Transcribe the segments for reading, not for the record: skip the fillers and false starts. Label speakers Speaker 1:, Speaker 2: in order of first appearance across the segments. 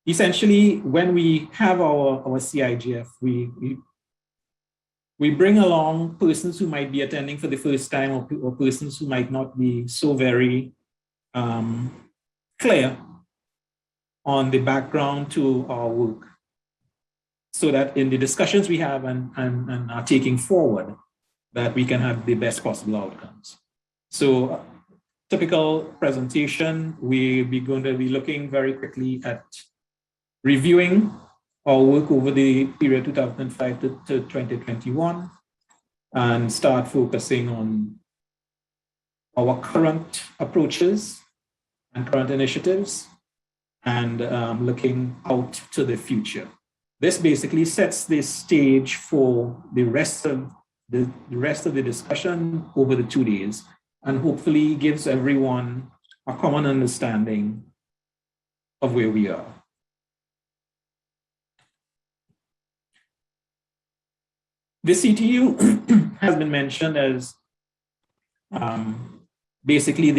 Speaker 1: essentially, when we have our CIGF, we bring along persons who might be attending for the first time, or persons who might not be so very clear on the background to our work, so that in the discussions we have and are taking forward, that we can have the best possible outcomes. So typical presentation, we're going to be looking very quickly at reviewing our work over the period 2005 to 2021, and start focusing on our current approaches and current initiatives, and looking out to the future. This basically sets the stage for the rest of the discussion over the 2 days, and hopefully gives everyone a common understanding of where we are. The CTU has been mentioned as basically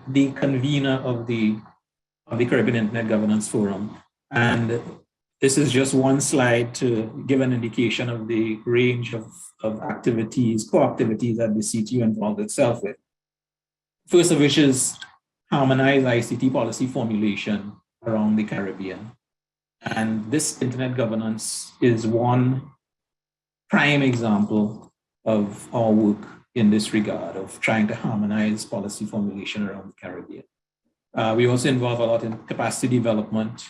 Speaker 1: the convener of the Caribbean Internet Governance Forum. And this is just one slide to give an indication of the range of activities, core activities that the CTU involved itself with. First of which is harmonized ICT policy formulation around the Caribbean. And this internet governance is one prime example of our work in this regard, of trying to harmonize policy formulation around the Caribbean. We also involve a lot in capacity development.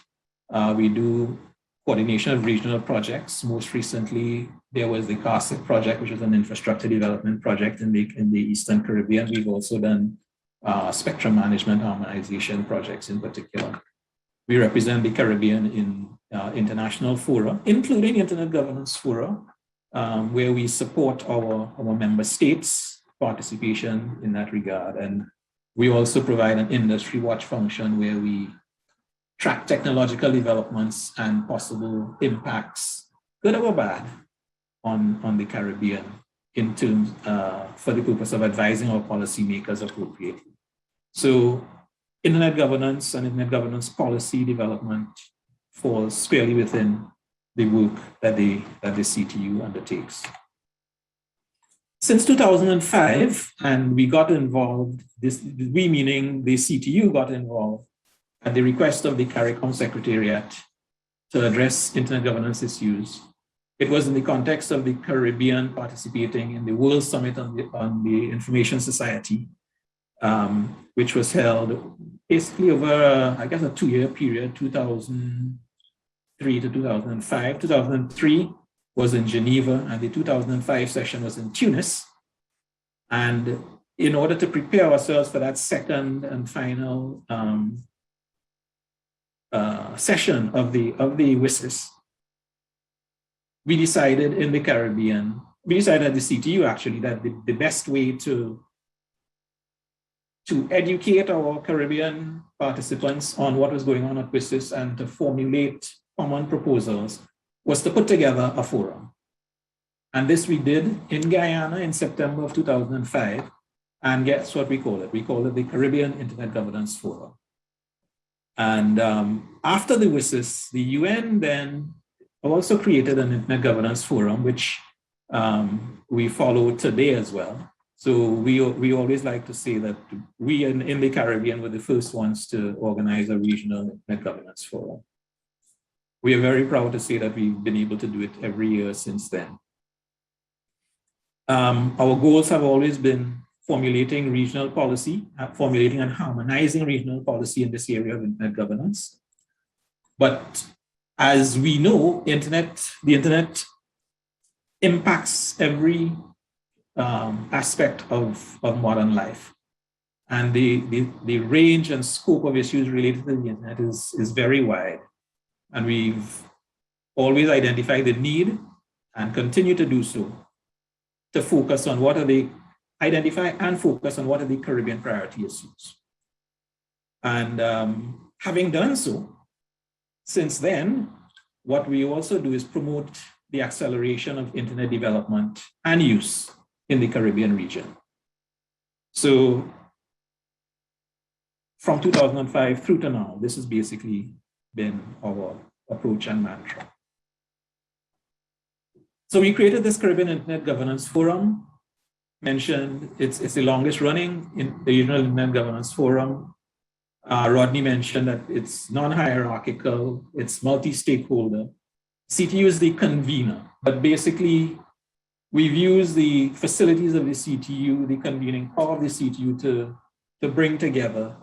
Speaker 1: We do coordination of regional projects. Most recently, there was the CARSIC project, which is an infrastructure development project in the Eastern Caribbean. We've also done spectrum management harmonization projects in particular. We represent the Caribbean in international fora, including Internet Governance Fora, where we support our member states' participation in that regard. And we also provide an industry watch function where we track technological developments and possible impacts, good or bad, on the Caribbean in terms for the purpose of advising our policymakers appropriately. So internet governance and internet governance policy development falls squarely within the work that the CTU undertakes. Since 2005, and we got involved, we meaning the CTU got involved at the request of the CARICOM Secretariat to address internet governance issues. It was in the context of the Caribbean participating in the World Summit on the Information Society, which was held basically over, I guess, a 2-year period, 2003 to 2005. 2003 was in Geneva, and the 2005 session was in Tunis. And in order to prepare ourselves for that second and final session of the WSIS, we decided in the Caribbean, we decided at the CTU actually that the best way to educate our Caribbean participants on what was going on at WSIS and to formulate common proposals was to put together a forum. And this we did in Guyana in September of 2005. And guess what we call it? We call it the Caribbean Internet Governance Forum. And after the WSIS, the UN then also created an Internet Governance Forum, which we follow today as well. So we always like to say that we in the Caribbean were the first ones to organize a regional Internet Governance Forum. We are very proud to say that we've been able to do it every year since then. Our goals have always been formulating regional policy, formulating and harmonizing regional policy in this area of internet governance. But as we know, the internet impacts every aspect of modern life. And the range and scope of issues related to the internet is very wide. And we've always identified the need, and continue to do so, to focus on what are the Caribbean priority issues. And having done so, since then, what we also do is promote the acceleration of internet development and use in the Caribbean region. So from 2005 through to now, this is basically been our approach and mantra. So we created this Caribbean Internet Governance Forum. Mentioned it's the longest running in the Regional Internet Governance Forum. Rodney mentioned that it's non-hierarchical, it's multi-stakeholder. CTU is the convener, but basically we've used the facilities of the CTU, the convening power of the CTU to bring together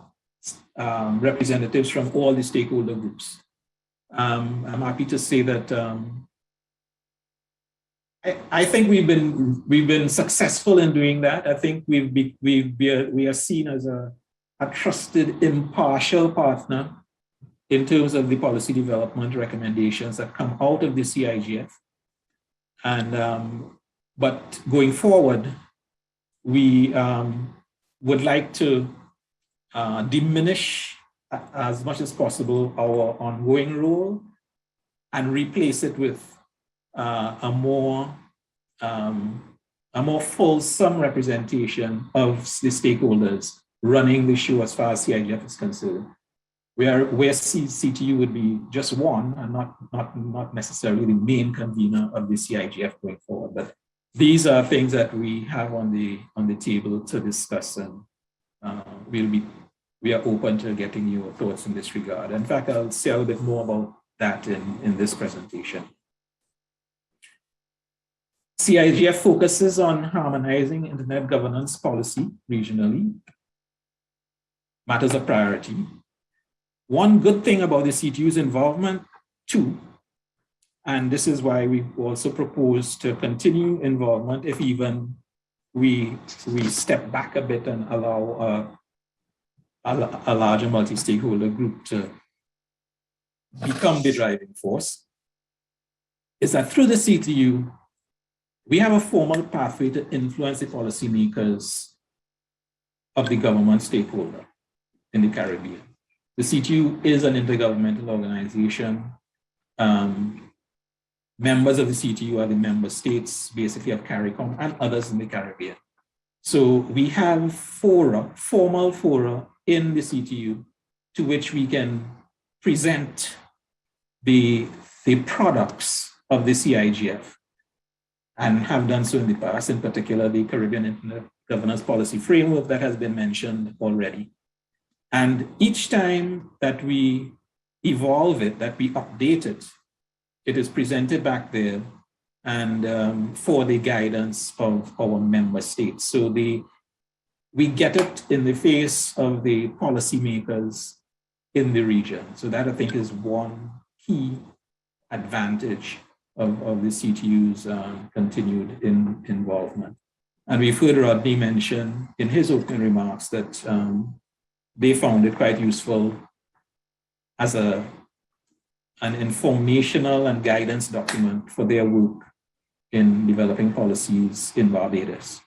Speaker 1: representatives from all the stakeholder groups. I'm happy to say that I think we've been successful in doing that. I think we are seen as a trusted, impartial partner in terms of the policy development recommendations that come out of the CIGF. And but going forward, we would like to diminish as much as possible our ongoing role and replace it with a more fulsome representation of the stakeholders running the show as far as CIGF is concerned. Where CTU would be just one and not necessarily the main convener of the CIGF going forward. But these are things that we have on the table to discuss, and we are open to getting your thoughts in this regard. In fact, I'll say a little bit more about that in this presentation. CIGF focuses on harmonizing internet governance policy regionally. Matters of priority. One good thing about the CTU's involvement too, and this is why we also propose to continue involvement if even we step back a bit and allow a larger multi-stakeholder group to become the driving force, is that through the CTU, we have a formal pathway to influence the policymakers of the government stakeholder in the Caribbean. The CTU is an intergovernmental organization. Members of the CTU are the member states, basically of CARICOM and others in the Caribbean. So we have formal fora in the CTU to which we can present the products of the CIGF and have done so in the past, in particular the Caribbean Internet Governance Policy Framework that has been mentioned already. And each time that we evolve it, that we update it, it is presented back there and for the guidance of our member states. So we get it in the face of the policymakers in the region. So that I think is one key advantage of the CTU's continued involvement. And we've heard Rodney mention in his opening remarks that they found it quite useful as an informational and guidance document for their work in developing policies in Barbados.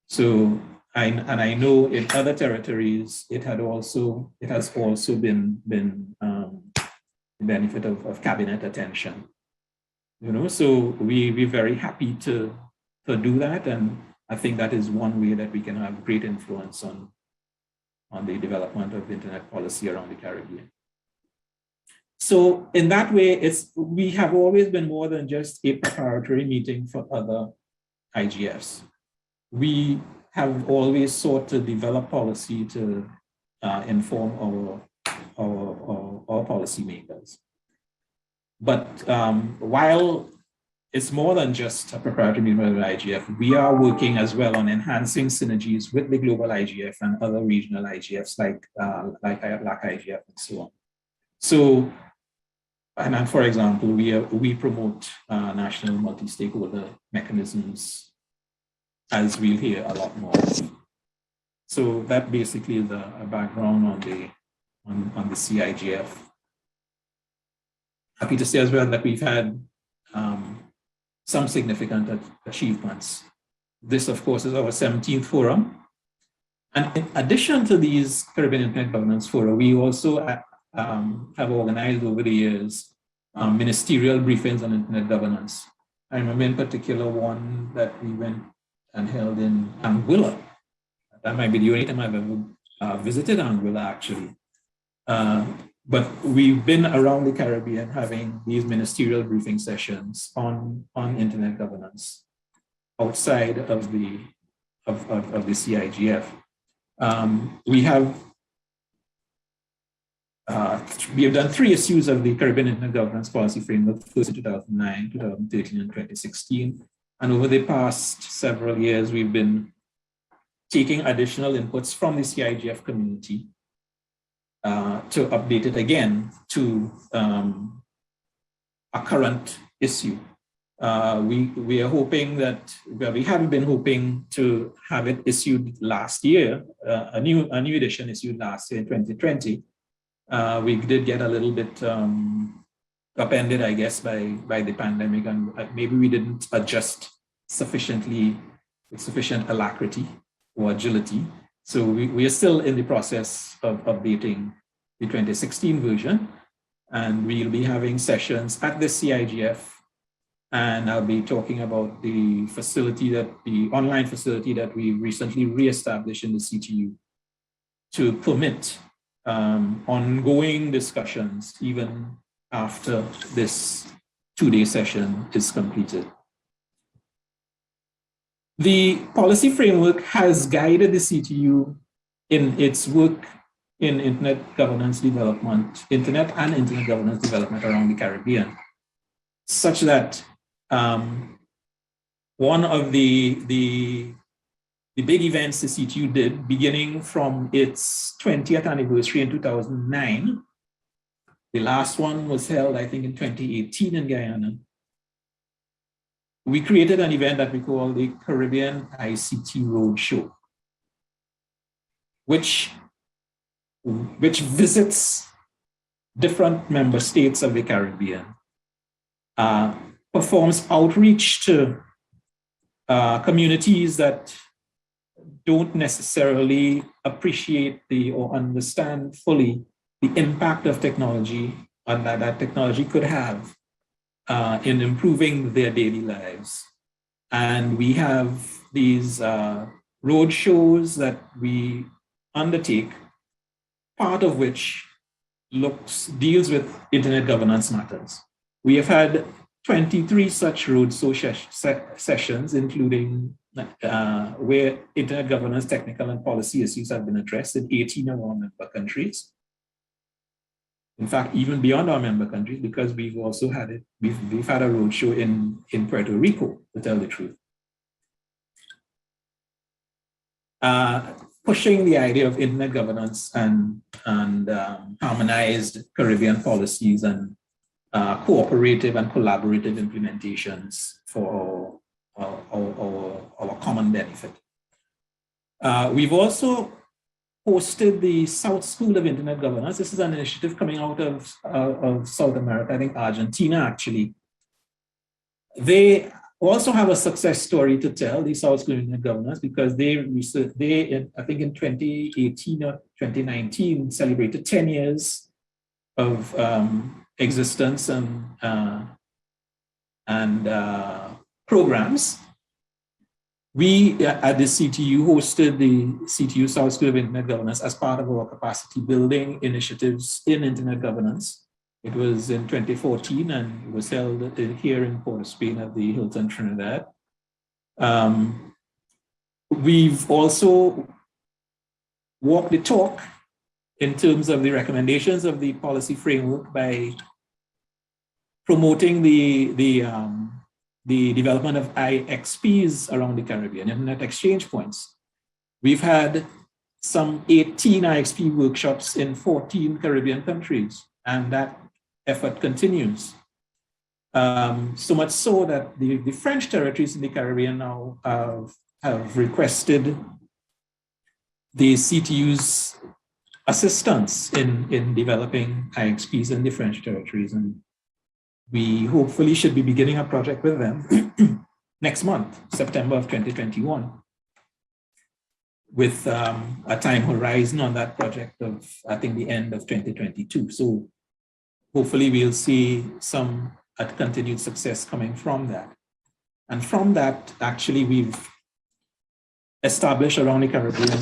Speaker 1: So, I know in other territories, it has also been the benefit of cabinet attention. So we're very happy to do that, and I think that is one way that we can have great influence on the development of internet policy around the Caribbean. So in that way, we have always been more than just a preparatory meeting for other IGFs. We have always sought to develop policy to inform our policymakers. But while it's more than just a preparatory meeting with the IGF, we are working as well on enhancing synergies with the global IGF and other regional IGFs like LAC IGF and so on. So, and for example, we promote national multi-stakeholder mechanisms, as we'll hear a lot more. So that basically is a background on the CIGF. Happy to say as well that we've had some significant achievements. This, of course, is our 17th forum. And in addition to these Caribbean Internet Governance Fora, we also have organized over the years ministerial briefings on internet governance. I remember in particular one that we went and held in Anguilla. That might be the only time I've ever visited Anguilla, actually. but we've been around the Caribbean having these ministerial briefing sessions on internet governance outside of the CIGF. We have done 3 issues of the Caribbean Internet Governance Policy Framework, first in 2009, 2013, and 2016. And over the past several years, we've been taking additional inputs from the CIGF community to update it again to a current issue. We are hoping that, well, we haven't been hoping to have it issued last year, a new edition issued last year in 2020. We did get a little bit upended, I guess, by the pandemic, and maybe we didn't adjust sufficiently with sufficient alacrity or agility. So we are still in the process of updating the 2016 version, and we'll be having sessions at the CIGF, and I'll be talking about the online facility that we recently reestablished in the CTU to permit ongoing discussions even after this 2-day session is completed. The policy framework has guided the CTU in its work in internet governance development, internet governance development around the Caribbean, such that one of the big events the CTU did, beginning from its 20th anniversary in 2009, the last one was held, I think, in 2018 in Guyana. We created an event that we call the Caribbean ICT Roadshow, which visits different member states of the Caribbean, performs outreach to communities that don't necessarily appreciate or understand fully the impact of technology and that technology could have in improving their daily lives. And we have these road shows that we undertake, part of which deals with internet governance matters. We have had 23 such roadshow sessions, including where internet governance, technical and policy issues have been addressed in 18 of our member countries. In fact, even beyond our member countries, because we've also had it, we've had a roadshow in Puerto Rico, to tell the truth. Pushing the idea of internet governance and harmonized Caribbean policies and cooperative and collaborative implementations for our common benefit. We've also hosted the South School of Internet Governance. This is an initiative coming out of South America, I think Argentina actually. They also have a success story to tell, the South School of Internet Governance, because they I think in 2018 or 2019, celebrated 10 years of existence and programs. We at the CTU hosted the CTU South School of Internet Governance as part of our capacity building initiatives in internet governance. It was in 2014 and it was held here in Port of Spain at the Hilton Trinidad. We've also walked the talk in terms of the recommendations of the policy framework by promoting the development of IXPs around the Caribbean, Internet Exchange Points. We've had some 18 IXP workshops in 14 Caribbean countries, and that effort continues. So much so that the French territories in the Caribbean now have requested the CTU's assistance in developing IXPs in the French territories. And we hopefully should be beginning a project with them next month, September of 2021, with a time horizon on that project of, I think, the end of 2022. So hopefully we'll see some continued success coming from that. And from that, actually, we've established around the Caribbean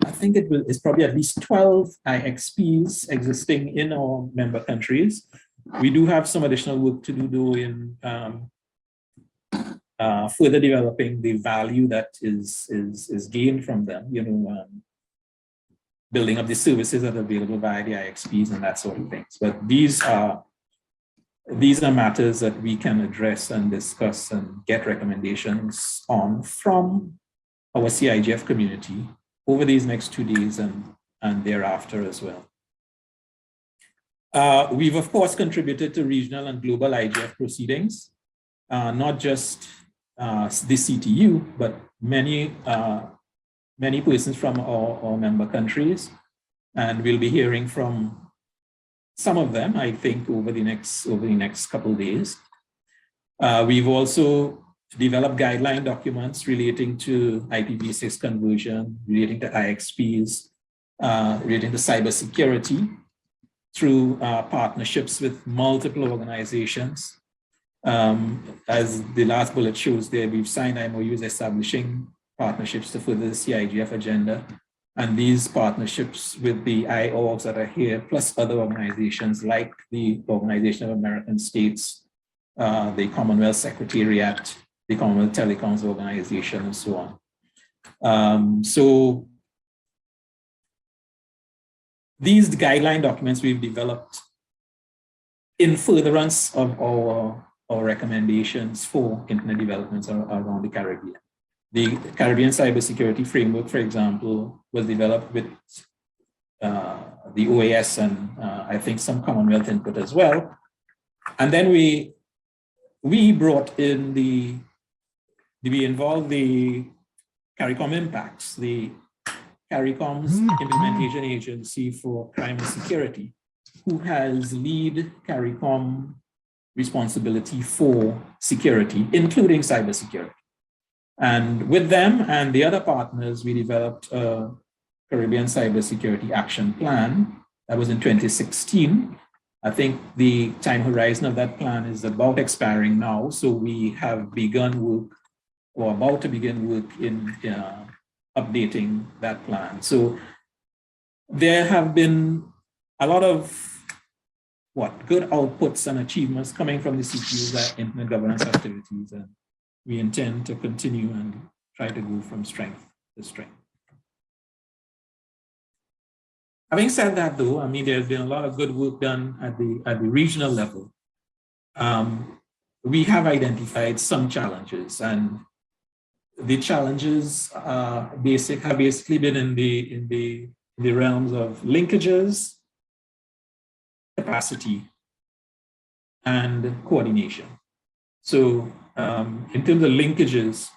Speaker 1: I think it's probably at least 12 IXPs existing in our member countries. We do have some additional work to do though in further developing the value that is gained from them, building up the services that are available via the IXPs and that sort of things. But these are matters that we can address and discuss and get recommendations on from our CIGF community over these next 2 days and thereafter as well. We've of course contributed to regional and global IGF proceedings, not just the CTU, but many persons from our member countries, and we'll be hearing from some of them, I think, over the next couple of days. We've also developed guideline documents relating to IPv6 conversion, relating to IXPs, relating to cybersecurity through partnerships with multiple organizations. As the last bullet shows there, we've signed MOUs establishing partnerships to further the CIGF agenda. And these partnerships with the IORGs that are here, plus other organizations like the Organization of American States, the Commonwealth Secretariat, the Commonwealth Telecoms Organization, and so on. So these guideline documents we've developed in furtherance of our recommendations for internet developments around the Caribbean. The Caribbean Cybersecurity Framework, for example, was developed with the OAS and I think some Commonwealth input as well. And then we brought in we involved the CARICOM Impacts, the CARICOM's implementation agency for crime and security, who has lead CARICOM responsibility for security, including cybersecurity. And with them and the other partners, we developed a Caribbean Cybersecurity Action Plan. That was in 2016. I think the time horizon of that plan is about expiring now. So we have begun work, or about to begin work in updating that plan. So there have been a lot of good outputs and achievements coming from the CTU's internet governance activities, and we intend to continue and try to go from strength to strength. Having said that, though, I mean, there's been a lot of good work done at the regional level. We have identified some challenges, and the challenges have basically been in the realms of linkages, capacity, and coordination. So in terms of linkages,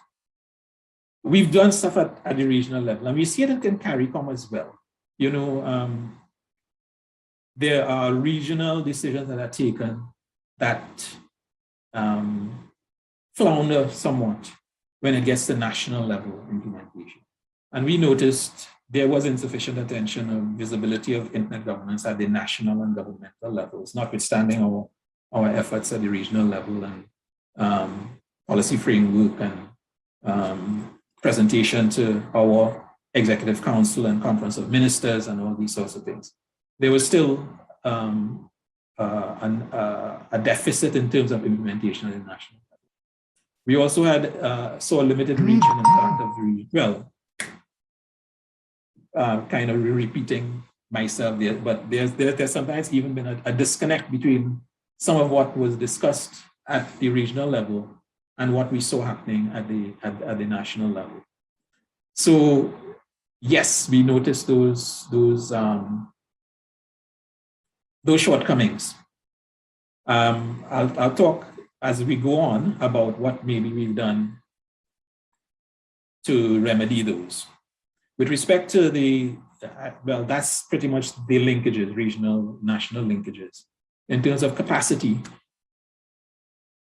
Speaker 1: we've done stuff at the regional level, and we see it in CARICOM as well. There are regional decisions that are taken that flounder somewhat when it gets to national level implementation. And we noticed there was insufficient attention or visibility of internet governance at the national and governmental levels, notwithstanding our efforts at the regional level and policy framework and presentation to our Executive Council and Conference of Ministers and all these sorts of things. There was still a deficit in terms of implementation at the national level. We also saw a limited reach and impact of the region. Well, kind of repeating myself there, but there's sometimes even been a disconnect between some of what was discussed at the regional level and what we saw happening at the national level. So yes, we noticed those shortcomings. I'll talk as we go on about what maybe we've done to remedy those. With respect to well, that's pretty much the linkages, regional, national linkages. In terms of capacity,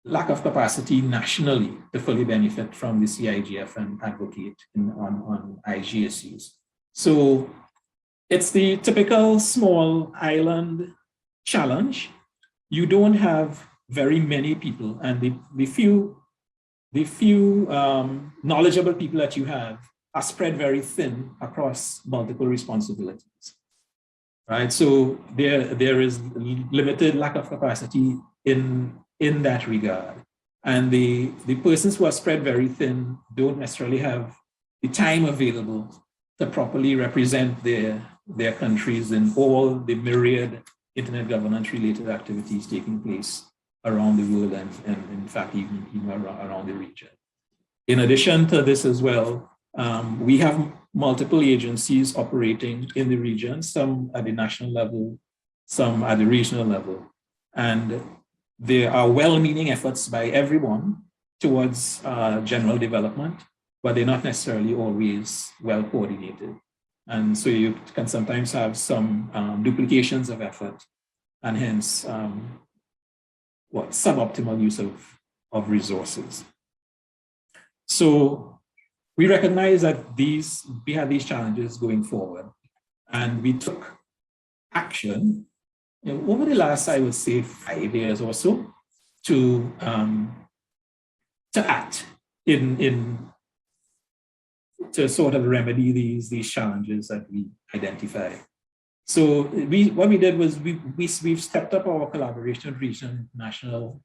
Speaker 1: lack of capacity nationally to fully benefit from the CIGF and advocate on IGSCs. So it's the typical small island challenge. You don't have very many people, and the few knowledgeable people that you have are spread very thin across multiple responsibilities, right? So there is limited lack of capacity in that regard. And the persons who are spread very thin don't necessarily have the time available to properly represent their countries in all the myriad internet governance related activities taking place around the world and in fact even around the region. In addition to this as well, we have multiple agencies operating in the region, some at the national level, some at the regional level. And there are well-meaning efforts by everyone towards general development, but they're not necessarily always well coordinated. And so you can sometimes have some duplications of effort and hence suboptimal use of resources. So we recognize that we have these challenges going forward, and we took action over the last, I would say, 5 years or so to act to sort of remedy these challenges that we identify. So what we did was we've stepped up our collaboration with regional, national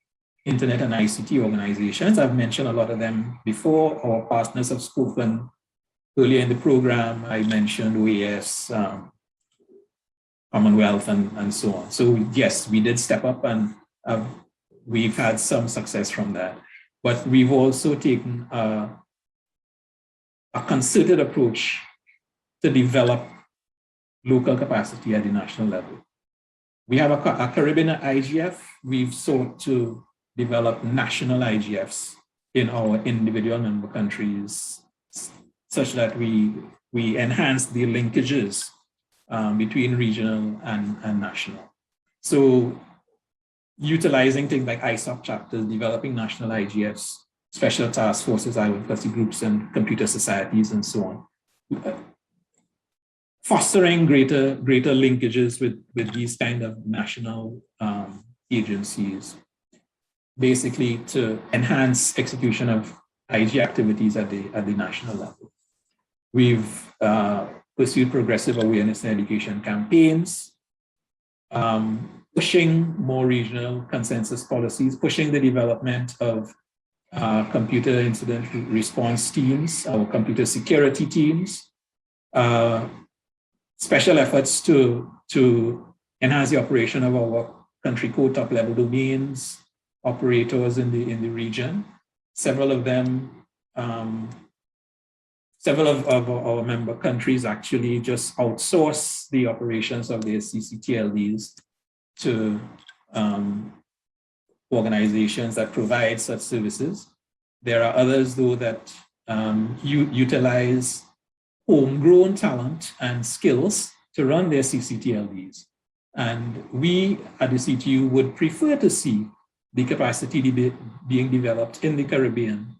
Speaker 1: internet and ICT organizations. I've mentioned a lot of them before. Our partners have spoken earlier in the program. I mentioned OAS, Commonwealth, and so on. So yes, we did step up, and we've had some success from that. But we've also taken a concerted approach to develop local capacity at the national level. We have a Caribbean IGF. We've sought to develop national IGFs in our individual member countries such that we enhance the linkages between regional and national. So utilizing things like ISOC chapters, developing national IGFs, special task forces, advocacy groups, and computer societies, and so on. Fostering greater linkages with these kind of national agencies, basically to enhance execution of IG activities at the national level. We've pursued progressive awareness and education campaigns, pushing more regional consensus policies, pushing the development of computer incident response teams, our computer security teams, special efforts to enhance the operation of our country code top level domains, operators in the region. Several of them, several of our member countries actually just outsource the operations of their CCTLDs to organizations that provide such services. There are others, though, that utilize homegrown talent and skills to run their CCTLDs. And we at the CTU would prefer to see the capacity being developed in the Caribbean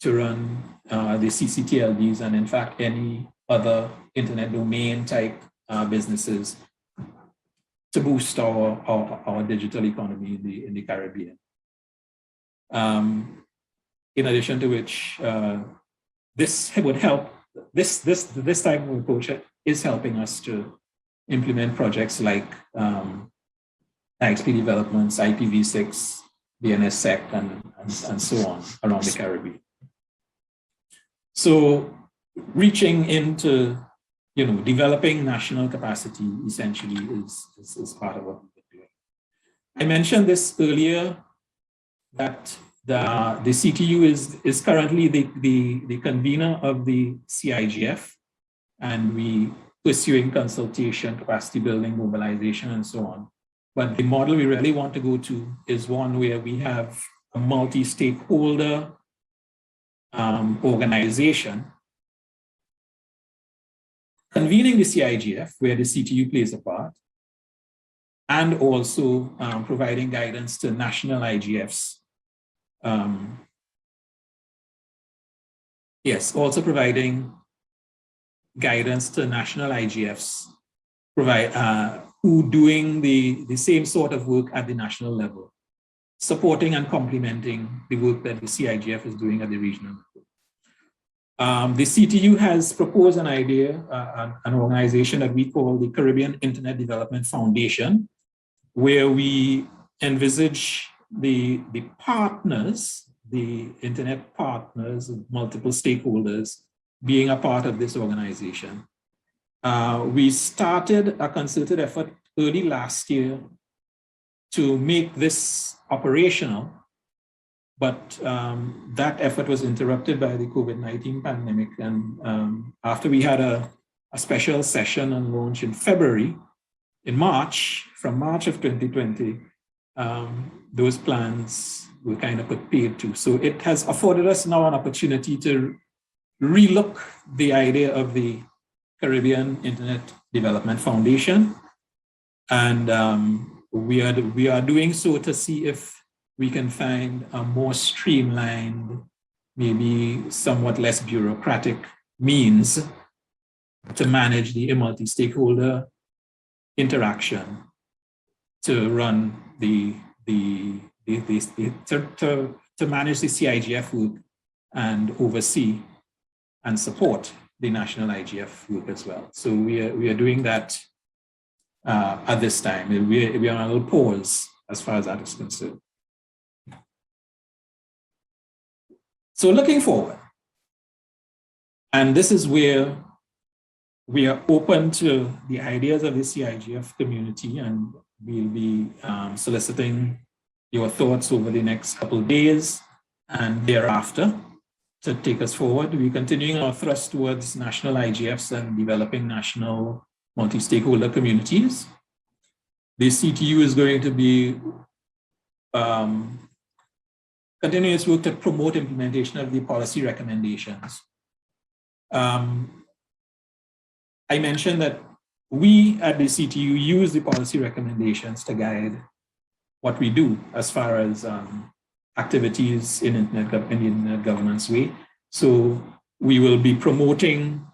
Speaker 1: to run the CCTLDs and, in fact, any other internet domain type businesses to boost our digital economy in the Caribbean. In addition to which, this would help. This type of approach is helping us to implement projects like IXP developments, IPv6, DNSSEC, and so on around the Caribbean. So reaching into, developing national capacity essentially is part of what we're doing. I mentioned this earlier that the CTU is currently the convener of the CIGF, and we pursuing consultation, capacity building, mobilization, and so on. But the model we really want to go to is one where we have a multi-stakeholder organization convening the CIGF, where the CTU plays a part, and also providing guidance to national IGFs. Also providing guidance to national IGFs, who doing the same sort of work at the national level, supporting and complementing the work that the CIGF is doing at the regional level. The CTU has proposed an idea, an organization that we call the Caribbean Internet Development Foundation, where we envisage the partners, the internet partners, multiple stakeholders being a part of this organization. We started a concerted effort early last year to make this operational, but that effort was interrupted by the COVID-19 pandemic. And after we had a special session and launch in February, in March, from March of 2020, those plans were kind of put paid to. So it has afforded us now an opportunity to relook the idea of the Caribbean Internet Development Foundation. And we are doing so to see if we can find a more streamlined, maybe somewhat less bureaucratic means to manage the multi-stakeholder interaction, to run to manage the CIGF work and oversee and support the national IGF work as well. So we are doing that at this time. We are on a little pause as far as that is concerned. So looking forward, and this is where we are open to the ideas of the CIGF community, and we'll be soliciting your thoughts over the next couple of days and thereafter to take us forward. We're continuing our thrust towards national IGFs and developing national multi-stakeholder communities. The CTU is going to be continuing its work to promote implementation of the policy recommendations. I mentioned that we at the CTU use the policy recommendations to guide what we do as far as activities in the internet governance way. So we will be promoting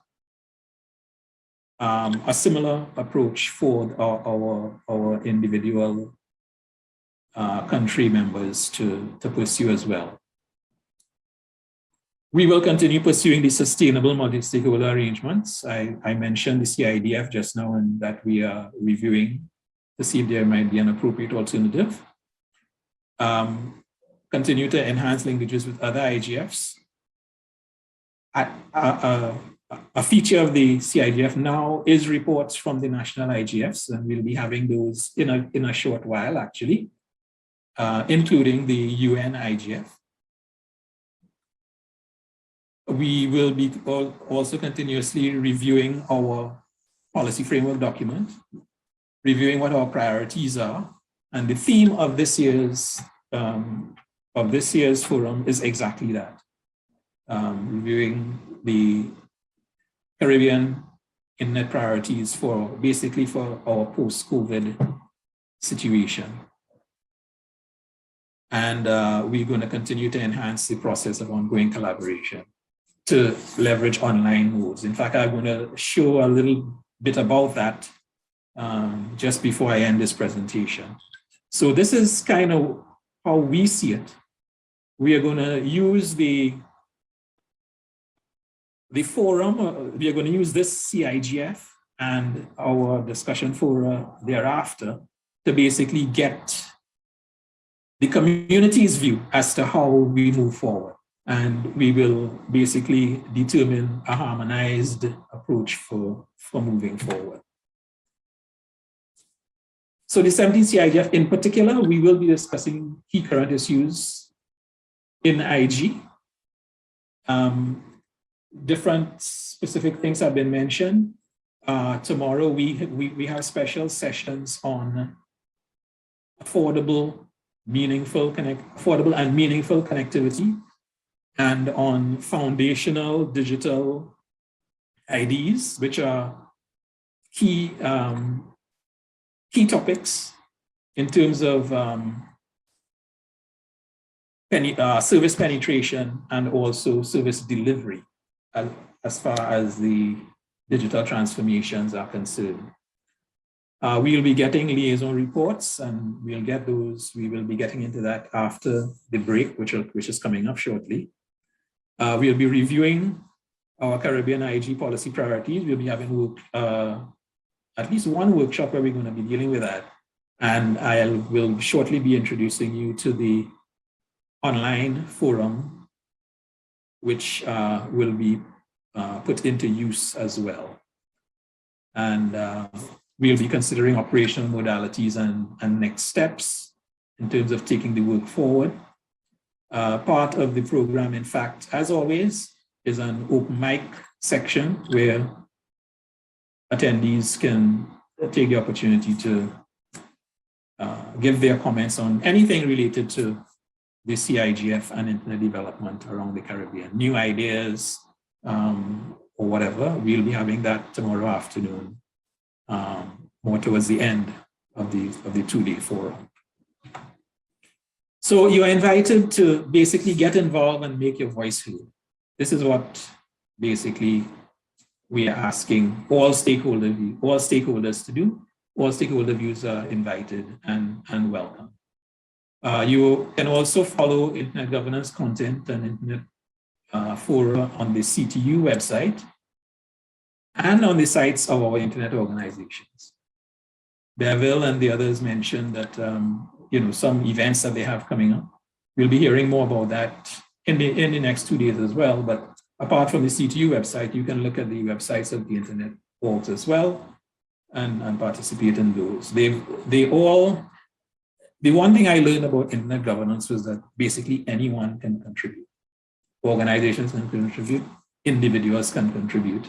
Speaker 1: a similar approach for our individual country members to pursue as well. We will continue pursuing the sustainable multi-stakeholder arrangements. I mentioned the CIDF just now, and that we are reviewing to see if there might be an appropriate alternative. Continue to enhance linkages with other IGFs. A feature of the CIGF now is reports from the national IGFs, and we'll be having those in a short while, actually, including the UN IGF. We will be also continuously reviewing our policy framework document, reviewing what our priorities are, and the theme of this year's forum is exactly that. Reviewing the Caribbean internet priorities basically for our post-COVID situation. And we're going to continue to enhance the process of ongoing collaboration to leverage online modes. In fact, I'm going to show a little bit about that just before I end this presentation. So this is kind of how we see it. We are going to use the forum, we are going to use this CIGF and our discussion forum thereafter to basically get the community's view as to how we move forward. And we will basically determine a harmonized approach for moving forward. So the 17th CIGF in particular, we will be discussing key current issues in IG. Different specific things have been mentioned. Tomorrow we have special sessions on affordable and meaningful connectivity, and on foundational digital IDs, which are key topics in terms of service penetration and also service delivery as far as the digital transformations are concerned. We'll be getting liaison reports, and we'll get those. We will be getting into that after the break, which is coming up shortly. We'll be reviewing our Caribbean IG policy priorities. We'll be having at least one workshop where we're going to be dealing with that. And I will shortly be introducing you to the online forum, which will be put into use as well. And we'll be considering operational modalities and next steps in terms of taking the work forward. Part of the program, in fact, as always, is an open mic section where attendees can take the opportunity to give their comments on anything related to the CIGF and internet development around the Caribbean, new ideas or whatever. We'll be having that tomorrow afternoon, more towards the end of the two-day forum. So you are invited to basically get involved and make your voice heard. This is what basically we are asking all stakeholders to do. All stakeholder views are invited and welcome. You can also follow internet governance content and internet fora on the CTU website and on the sites of our internet organizations. Beverly and the others mentioned that some events that they have coming up. We'll be hearing more about that in the next 2 days as well. But apart from the CTU website, you can look at the websites of the internet orgs as well and participate in those. The one thing I learned about internet governance was that basically anyone can contribute. Organizations can contribute, individuals can contribute,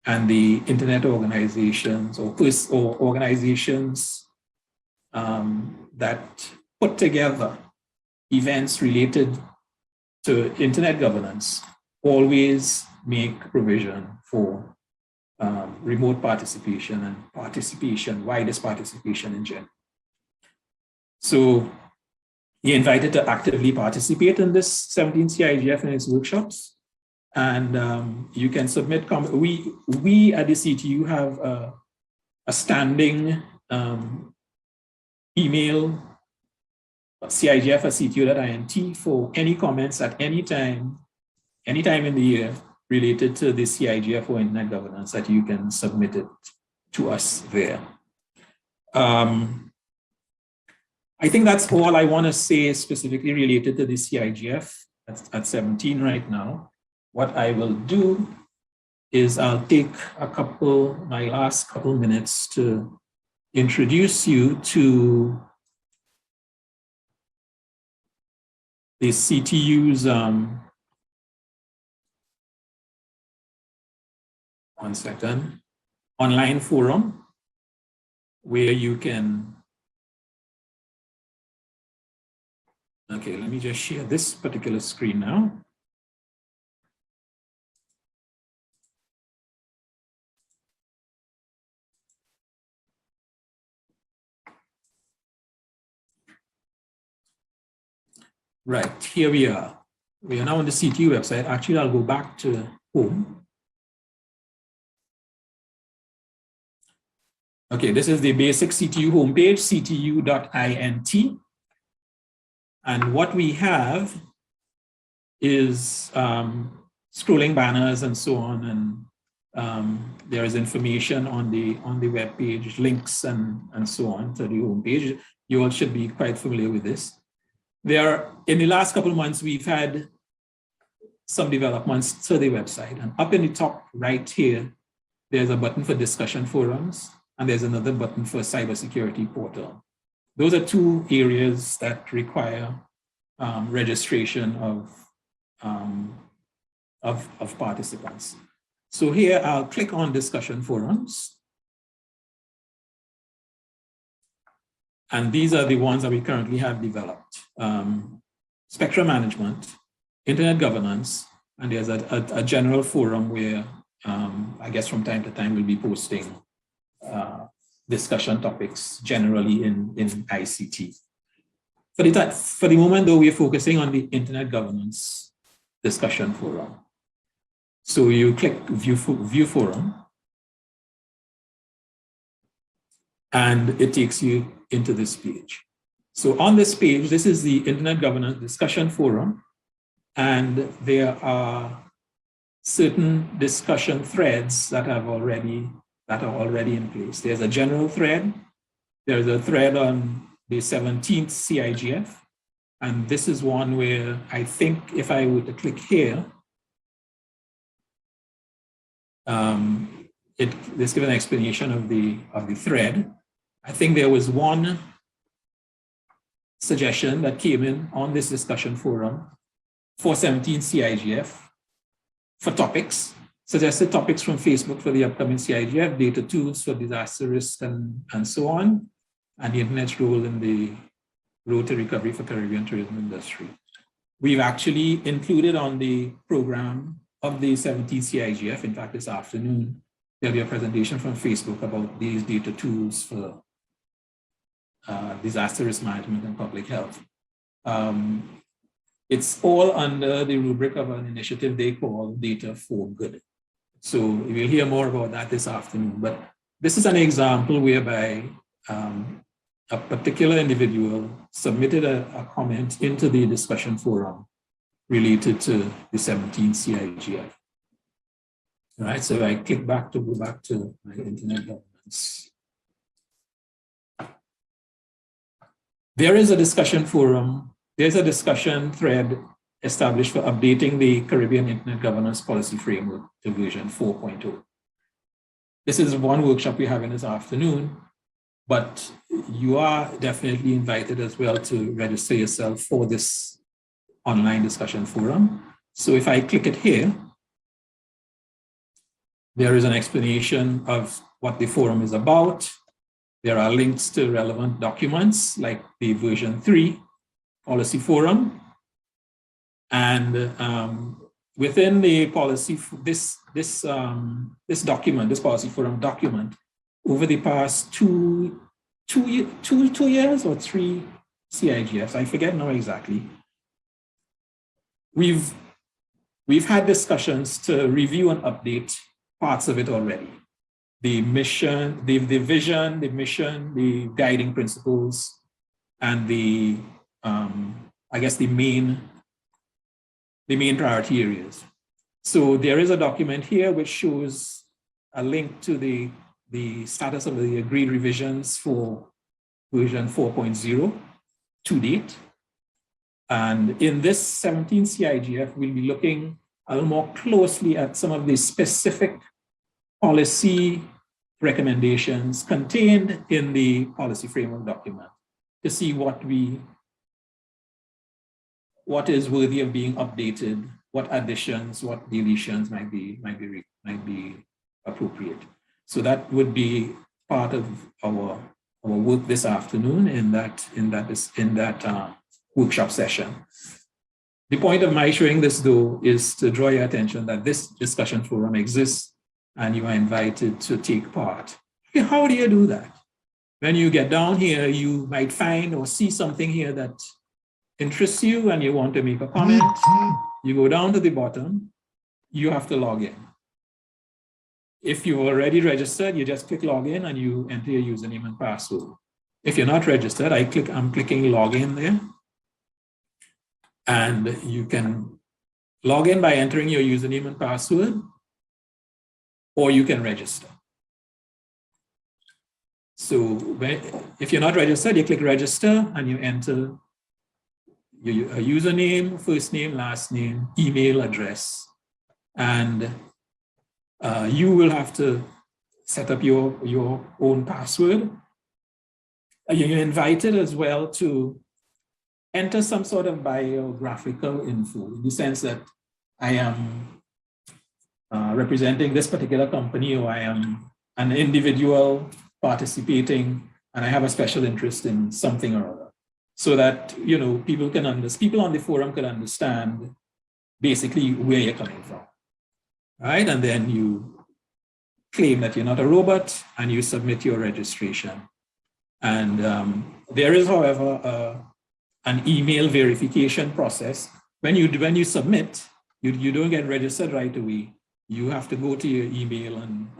Speaker 1: and the internet organizations or organizations that put together events related to internet governance always make provision for remote participation and widest participation in general. So you're invited to actively participate in this 17th CIGF and its workshops. And you can submit comments. We at the CTU have a standing email, CIGF@ctu.int, for any comments at any time in the year related to the CIGF or internet governance, that you can submit it to us there. I think that's all I want to say specifically related to the CIGF at 17 right now. What I will do is I'll take my last couple minutes to introduce you to the CTU's, one second, online forum, where you can, okay, let me just share this particular screen now. Right, here we are. We are now on the CTU website. Actually, I'll go back to home. Okay, this is the basic CTU homepage, ctu.int. And what we have is scrolling banners and so on, and there is information on the web page, links and so on to the homepage. You all should be quite familiar with this. In the last couple of months, we've had some developments to the website, and up in the top right here, there's a button for discussion forums, and there's another button for cybersecurity portal. Those are two areas that require registration of participants. So here I'll click on discussion forums. And these are the ones that we currently have developed. Spectrum management, internet governance, and there's a general forum where I guess from time to time we'll be posting discussion topics generally in ICT. For the moment though, we're focusing on the internet governance discussion forum. So you click view forum, and it takes you into this page. So on this page, this is the Internet Governance Discussion Forum, and there are certain discussion threads that are already in place. There's a general thread. There's a thread on the 17th CIGF. And this is one where I think if I were to click here, this gives an explanation of the thread. I think there was one suggestion that came in on this discussion forum for 17 CIGF for topics, suggested topics from Facebook for the upcoming CIGF, data tools for disaster risk and so on, and the internet's role in the road to recovery for Caribbean tourism industry. We've actually included on the program of the 17 CIGF, in fact, this afternoon, there'll be a presentation from Facebook about these data tools for disaster risk management and public health. It's all under the rubric of an initiative they call Data for Good. So we'll hear more about that this afternoon, but this is an example whereby a particular individual submitted a comment into the discussion forum related to the 17 CIGF. All right, so I click back to go back to my internet governance. There is a discussion forum, there's a discussion thread established for updating the Caribbean Internet Governance Policy Framework to version 4.0. This is one workshop we're having this afternoon, but you are definitely invited as well to register yourself for this online discussion forum. So if I click it here, there is an explanation of what the forum is about. There are links to relevant documents like the version 3 policy forum. And within the policy, this policy forum document, over the past two years or 3 CIGFs, I forget now exactly, we've had discussions to review and update parts of it already. The mission, the vision, the mission, the guiding principles, and the, I guess the main priority areas. So there is a document here which shows a link to the status of the agreed revisions for version 4.0 to date. And in this 17 CIGF, we'll be looking a little more closely at some of the specific policy recommendations contained in the policy framework document to see what is worthy of being updated, what additions, what deletions might be appropriate. So that would be part of our work this afternoon in that workshop session. The point of my showing this though is to draw your attention that this discussion forum exists and you are invited to take part. Okay, how do you do that? When you get down here, you might find or see something here that interests you and you want to make a comment. You go down to the bottom, you have to log in. If you've already registered, you just click login and you enter your username and password. If you're not registered, I'm clicking login there. And you can log in by entering your username and password, or you can register. So if you're not registered, you click register and you enter your username, first name, last name, email address. And you will have to set up your own password. You're invited as well to enter some sort of biographical info in the sense that I am representing this particular company, or I am an individual participating and I have a special interest in something or other, so that people on the forum can understand basically where you're coming from, right? And then you claim that you're not a robot and you submit your registration. And there is, however, an email verification process. When you submit, you don't get registered right away. You have to go to your email and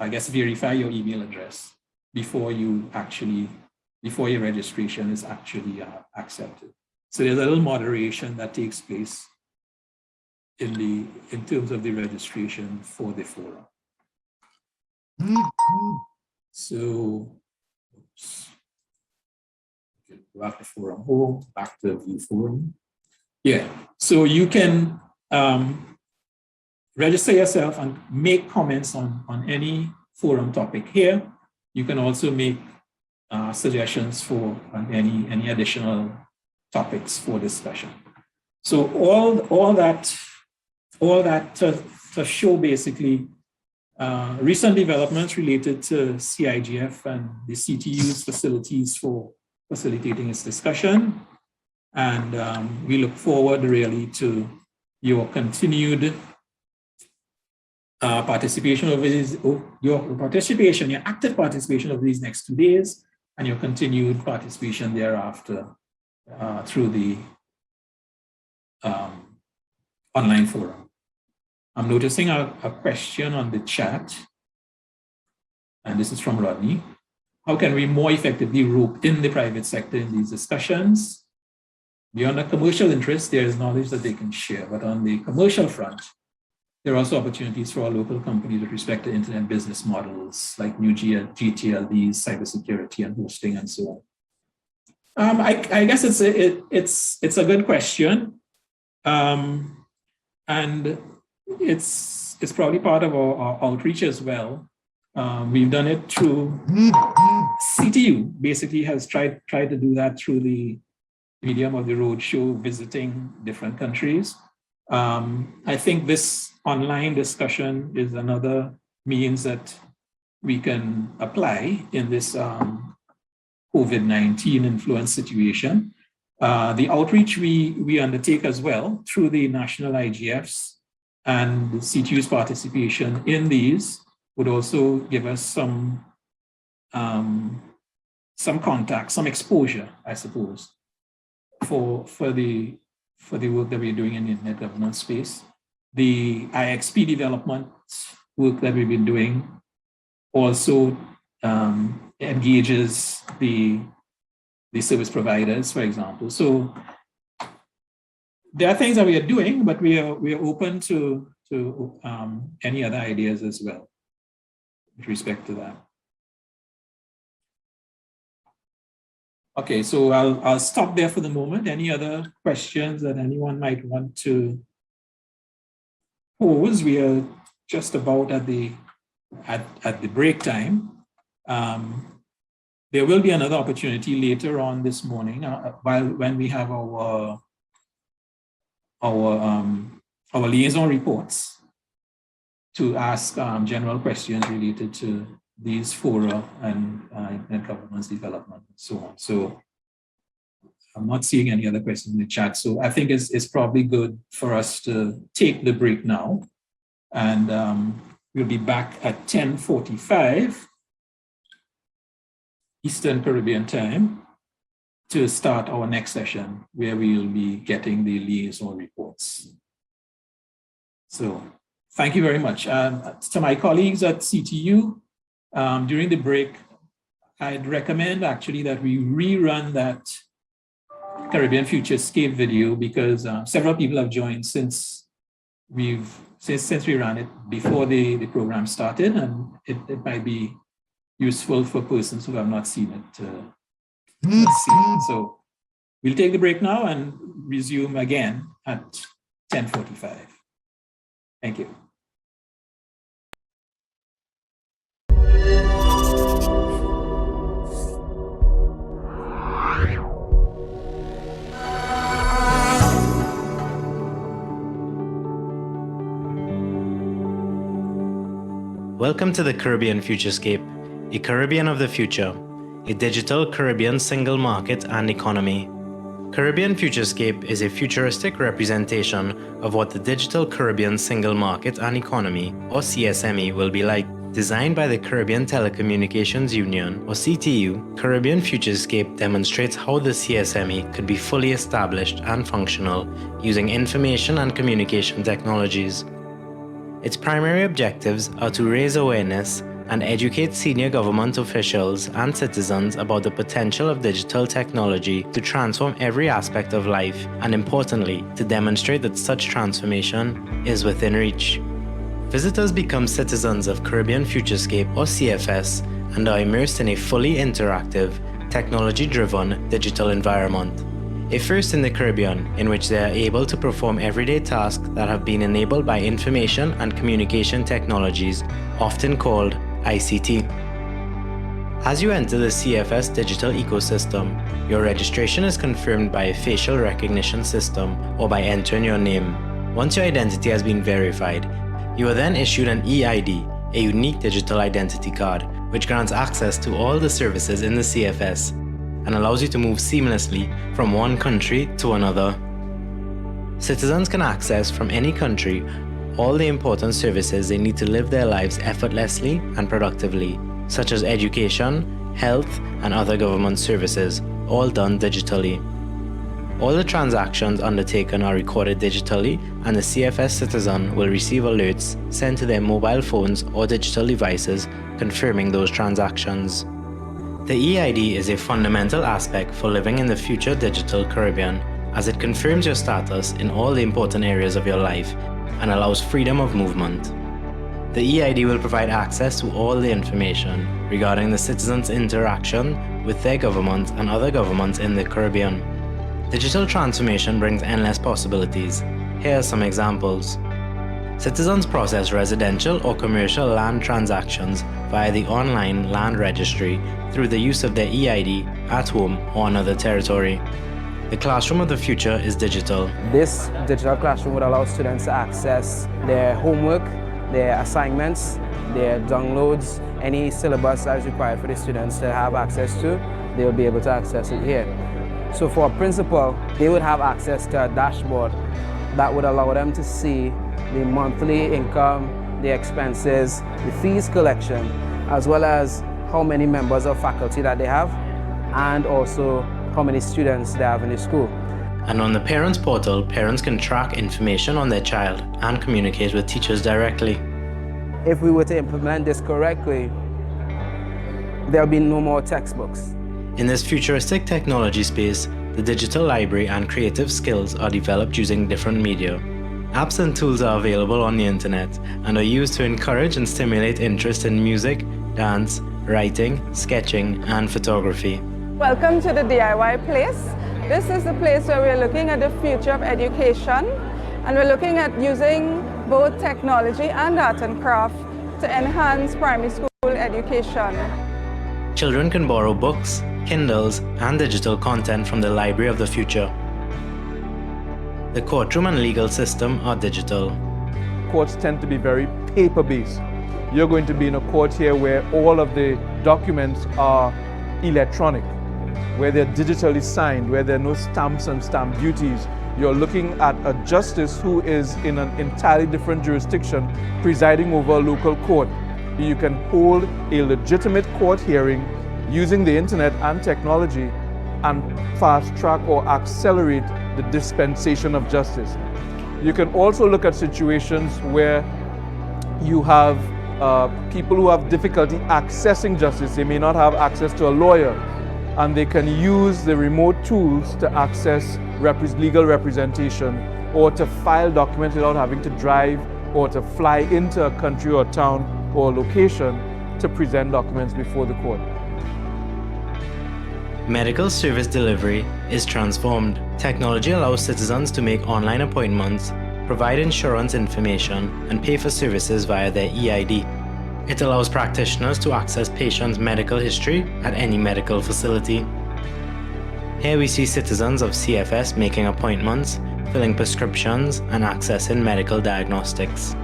Speaker 1: I guess verify your email address before your registration is actually accepted. So there's a little moderation that takes place in terms of the registration for the forum. So, oops. Okay, back to forum home, back to view forum. Yeah, so you can register yourself and make comments on any forum topic here. You can also make suggestions for any additional topics for discussion. So all that to show basically recent developments related to CIGF and the CTU's facilities for facilitating its discussion. And we look forward really to your continued participation over these, your active participation over these next 2 days, and your continued participation thereafter through the online forum. I'm noticing a question on the chat, and this is from Rodney. How can we more effectively rope in the private sector in these discussions? Beyond the commercial interest, there is knowledge that they can share, but on the commercial front, there are also opportunities for our local companies with respect to internet business models like new GTLDs, cybersecurity and hosting and so on. I guess it's a good question, and it's probably part of our outreach as well. We've done it through CTU. Basically, has tried to do that through the medium of the roadshow, visiting different countries. I think this online discussion is another means that we can apply in this COVID-19 influence situation. The outreach we undertake as well through the national IGFs and the CTU's participation in these would also give us some contact, some exposure, I suppose, for the work that we're doing in the internet governance space. The IXP development work that we've been doing also engages the service providers, for example. So there are things that we are doing, but we are open to any other ideas as well with respect to that. Okay, so I'll stop there for the moment. Any other questions that anyone might want to pose? We are just about at the break time. There will be another opportunity later on this morning, when we have our liaison reports, to ask general questions related to these fora and internet governance development and so on. So I'm not seeing any other questions in the chat. So I think it's probably good for us to take the break now, and we'll be back at 10:45 Eastern Caribbean time to start our next session, where we will be getting the liaison reports. So thank you very much. To my colleagues at CTU, during the break, I'd recommend actually that we rerun that Caribbean Futurescape video, because several people have joined since we ran it before the program started, and it might be useful for persons who have not seen it to see it. So we'll take the break now and resume again at 10:45. Thank you.
Speaker 2: Welcome to the Caribbean Futurescape, a Caribbean of the future, a digital Caribbean single market and economy. Caribbean Futurescape is a futuristic representation of what the digital Caribbean single market and economy, or CSME, will be like. Designed by the Caribbean Telecommunications Union, or CTU, Caribbean Futurescape demonstrates how the CSME could be fully established and functional using information and communication technologies. Its primary objectives are to raise awareness and educate senior government officials and citizens about the potential of digital technology to transform every aspect of life, and importantly, to demonstrate that such transformation is within reach. Visitors become citizens of Caribbean Futurescape or CFS and are immersed in a fully interactive, technology-driven digital environment. A first in the Caribbean in which they are able to perform everyday tasks that have been enabled by information and communication technologies, often called ICT. As you enter the CFS digital ecosystem, your registration is confirmed by a facial recognition system or by entering your name. Once your identity has been verified, you are then issued an EID, a unique digital identity card, which grants access to all the services in the CFS and allows you to move seamlessly from one country to another. Citizens can access from any country all the important services they need to live their lives effortlessly and productively, such as education, health, and other government services, all done digitally. All the transactions undertaken are recorded digitally, and the CFS citizen will receive alerts sent to their mobile phones or digital devices confirming those transactions. The EID is a fundamental aspect for living in the future digital Caribbean, as it confirms your status in all the important areas of your life and allows freedom of movement. The EID will provide access to all the information regarding the citizens' interaction with their government and other governments in the Caribbean. Digital transformation brings endless possibilities. Here are some examples. Citizens process residential or commercial land transactions via the online land registry through the use of their EID at home or another territory. The classroom of the future is digital.
Speaker 3: This digital classroom would allow students to access their homework, their assignments, their downloads, any syllabus that is required for the students to have access to, they will be able to access it here. So for a principal, they would have access to a dashboard that would allow them to see the monthly income, the expenses, the fees collection, as well as how many members of faculty that they have, and also how many students they have in the school.
Speaker 2: And on the Parents Portal, parents can track information on their child and communicate with teachers directly.
Speaker 3: If we were to implement this correctly, there'll be no more textbooks.
Speaker 2: In this futuristic technology space, the digital library and creative skills are developed using different media. Apps and tools are available on the internet and are used to encourage and stimulate interest in music, dance, writing, sketching, and photography.
Speaker 4: Welcome to the DIY place. This is the place where we're looking at the future of education, and we're looking at using both technology and art and craft to enhance primary school education.
Speaker 2: Children can borrow books, Kindles, and digital content from the library of the future. The courtroom and legal system are digital.
Speaker 5: Courts tend to be very paper-based. You're going to be in a court here where all of the documents are electronic, where they're digitally signed, where there are no stamps and stamp duties. You're looking at a justice who is in an entirely different jurisdiction presiding over a local court. You can hold a legitimate court hearing using the internet and technology and fast track or accelerate the dispensation of justice. You can also look at situations where you have people who have difficulty accessing justice. They may not have access to a lawyer, and they can use the remote tools to access legal representation or to file documents without having to drive or to fly into a country or town or location to present documents before the court.
Speaker 2: Medical service delivery is transformed. Technology allows citizens to make online appointments, provide insurance information, and pay for services via their EID. It allows practitioners to access patients' medical history at any medical facility. Here we see citizens of CFS making appointments, filling prescriptions, and accessing medical diagnostics.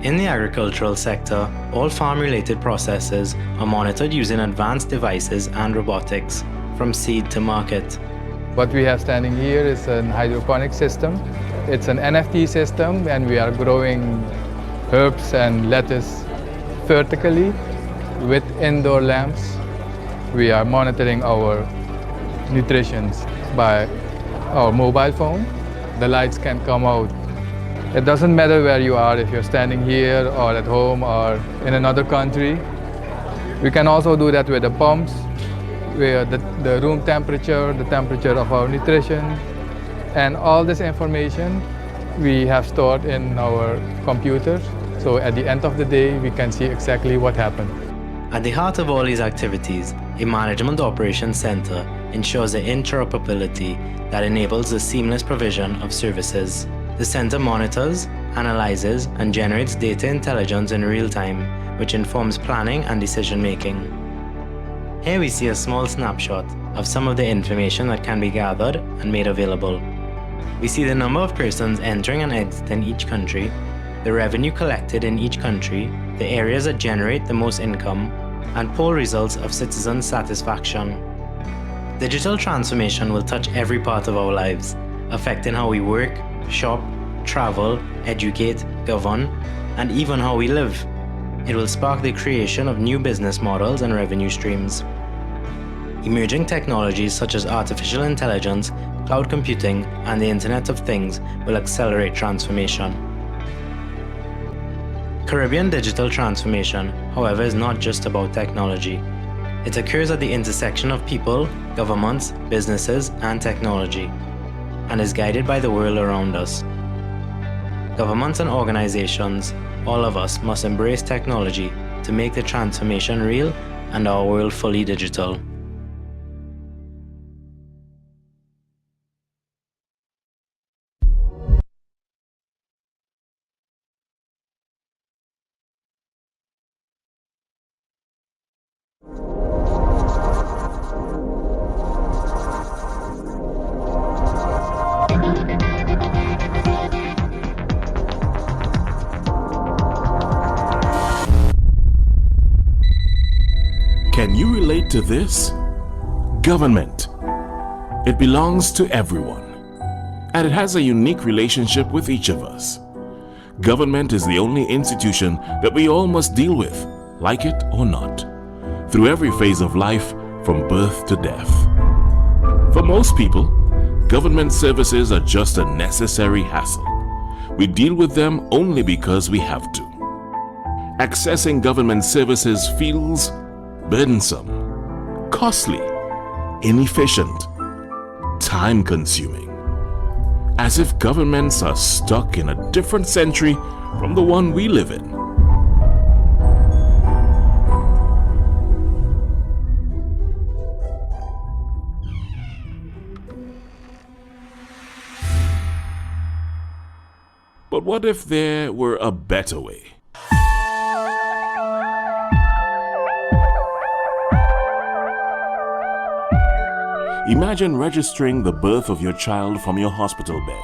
Speaker 2: In the agricultural sector, all farm-related processes are monitored using advanced devices and robotics, from seed to market.
Speaker 6: What we have standing here is an hydroponic system. It's an NFT system, and we are growing herbs and lettuce vertically with indoor lamps. We are monitoring our nutrition by our mobile phone. The lights can come out It doesn't matter where you are, if you're standing here or at home or in another country. We can also do that with the pumps, where the room temperature, the temperature of our nutrition, and all this information we have stored in our computers. So at the end of the day, we can see exactly what happened.
Speaker 2: At the heart of all these activities, a Management Operations Center ensures the interoperability that enables the seamless provision of services. The center monitors, analyzes, and generates data intelligence in real time, which informs planning and decision making. Here we see a small snapshot of some of the information that can be gathered and made available. We see the number of persons entering and exiting each country, the revenue collected in each country, the areas that generate the most income, and poll results of citizen satisfaction. Digital transformation will touch every part of our lives, affecting how we work, shop, travel, educate, govern, and even how we live. It will spark the creation of new business models and revenue streams. Emerging technologies such as artificial intelligence, cloud computing, and the Internet of Things will accelerate transformation. Caribbean digital transformation, however, is not just about technology. It occurs at the intersection of people, governments, businesses, and technology, and is guided by the world around us. Governments and organizations, all of us must embrace technology to make the transformation real and our world fully digital.
Speaker 7: Can you relate to this? Government. It belongs to everyone, and it has a unique relationship with each of us. Government is the only institution that we all must deal with, like it or not, through every phase of life from birth to death. For most people, government services are just a necessary hassle. We deal with them only because we have to. Accessing government services feels burdensome, costly, inefficient, time-consuming, as if governments are stuck in a different century from the one we live in. But what if there were a better way? Imagine registering the birth of your child from your hospital bed.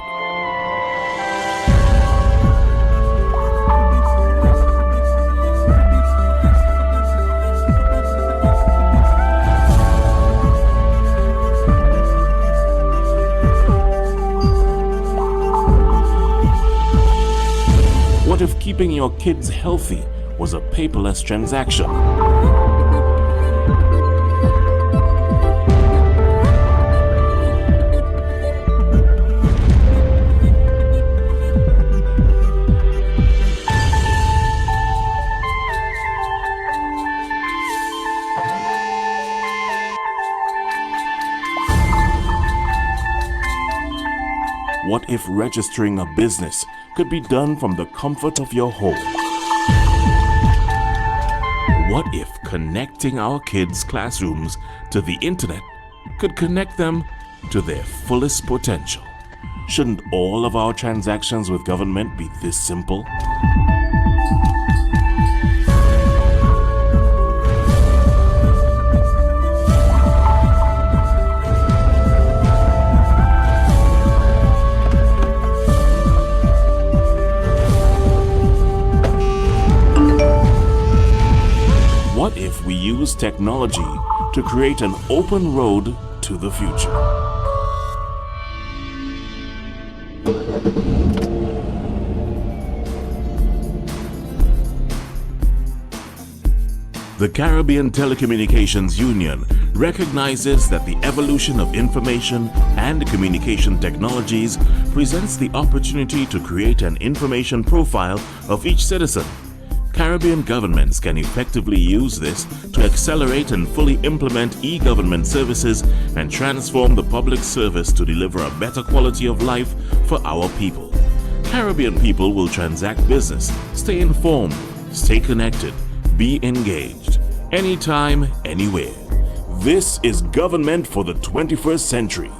Speaker 7: What if keeping your kids healthy was a paperless transaction? What if registering a business could be done from the comfort of your home? What if connecting our kids' classrooms to the internet could connect them to their fullest potential? Shouldn't all of our transactions with government be this simple? What if we use technology to create an open road to the future? The Caribbean Telecommunications Union recognizes that the evolution of information and communication technologies presents the opportunity to create an information profile of each citizen. Caribbean governments can effectively use this to accelerate and fully implement e-government services and transform the public service to deliver a better quality of life for our people. Caribbean people will transact business, stay informed, stay connected, be engaged, anytime, anywhere. This is government for the 21st century.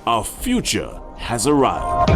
Speaker 7: Our future has arrived.